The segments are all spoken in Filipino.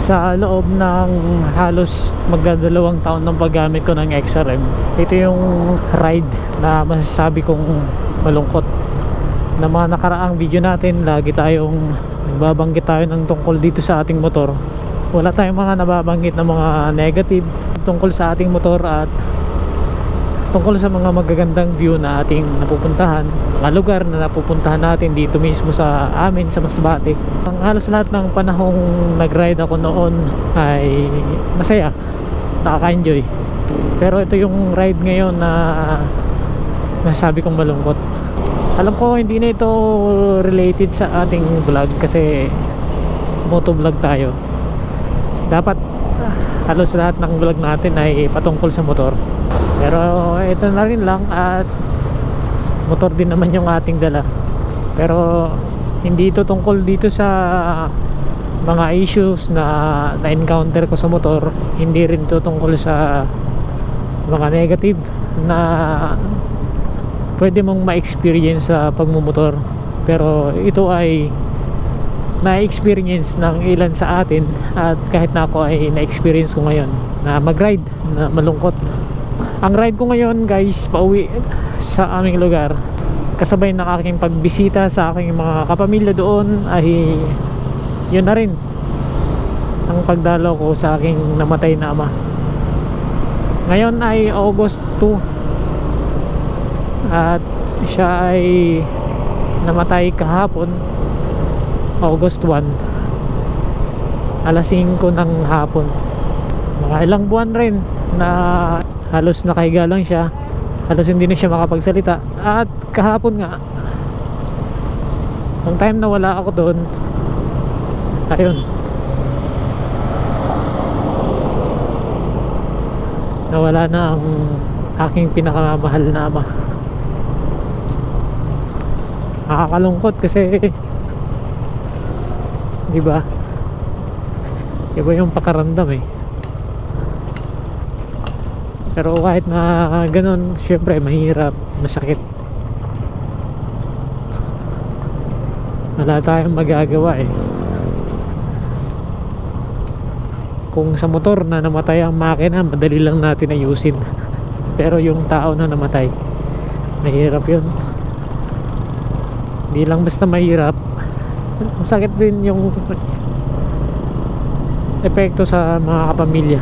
sa loob ng halos magdadalawang taon ng paggamit ko ng XRM, ito yung ride na masasabi kong malungkot. Na mga nakaraang video natin, lagi tayong nagbabanggit tayo ng tungkol dito sa ating motor. Wala tayong mga nababanggit na mga negative tungkol sa ating motor at tungkol sa mga magagandang view na ating napupuntahan, mga lugar na napupuntahan natin dito mismo sa amin sa Masbate. Ang halos lahat ng panahong nag-ride ako noon ay masaya, nakaka-enjoy. Pero ito yung ride ngayon na masasabi kong malungkot. Alam ko hindi na ito related sa ating vlog kasi motovlog tayo. Dapat halos lahat ng vlog natin ay patungkol sa motor. Pero ito na rin lang at motor din naman yung ating dala. Pero hindi ito tungkol dito sa mga issues na na-encounter ko sa motor. Hindi rin ito tungkol sa mga negative na pwede mong ma-experience sa pagmumotor. Pero ito ay na-experience ng ilan sa atin at kahit na ako ay na-experience ko ngayon na mag-ride na malungkot. Ang ride ko ngayon guys, pauwi sa aming lugar, kasabay ng aking pagbisita sa aking mga kapamilya doon, ay yun na rin ang pagdalaw ko sa aking namatay na ama. Ngayon ay August 2 at siya ay namatay kahapon, August 1, alas 5 ng hapon. Mga ilang buwan rin na halos nakahiga lang siya, halos hindi na siya makapagsalita. At kahapon nga, nung time na wala ako doon, ayun, nawala na ang aking pinakamahal na ama. Nakakalungkot kasi di ba, iba yung pakaramdam eh. Pero kahit na ganun, syempre mahirap, masakit. Wala tayong magagawa eh. Kung sa motor na namatay ang makina, madali lang natin ayusin. Pero yung tao na namatay, mahirap yun. Hindi lang basta mahirap, masakit din yung epekto sa mga kapamilya.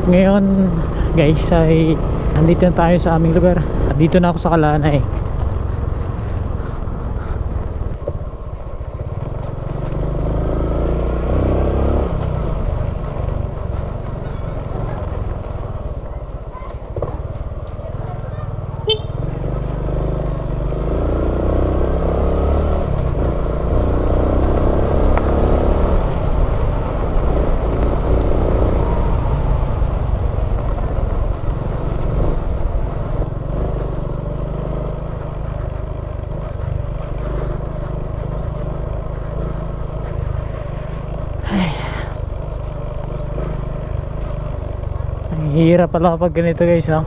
Ngayon guys ay nandito na tayo sa aming lugar. Dito na ako sa Kalanay. Hirap pala kapag ganito guys, no?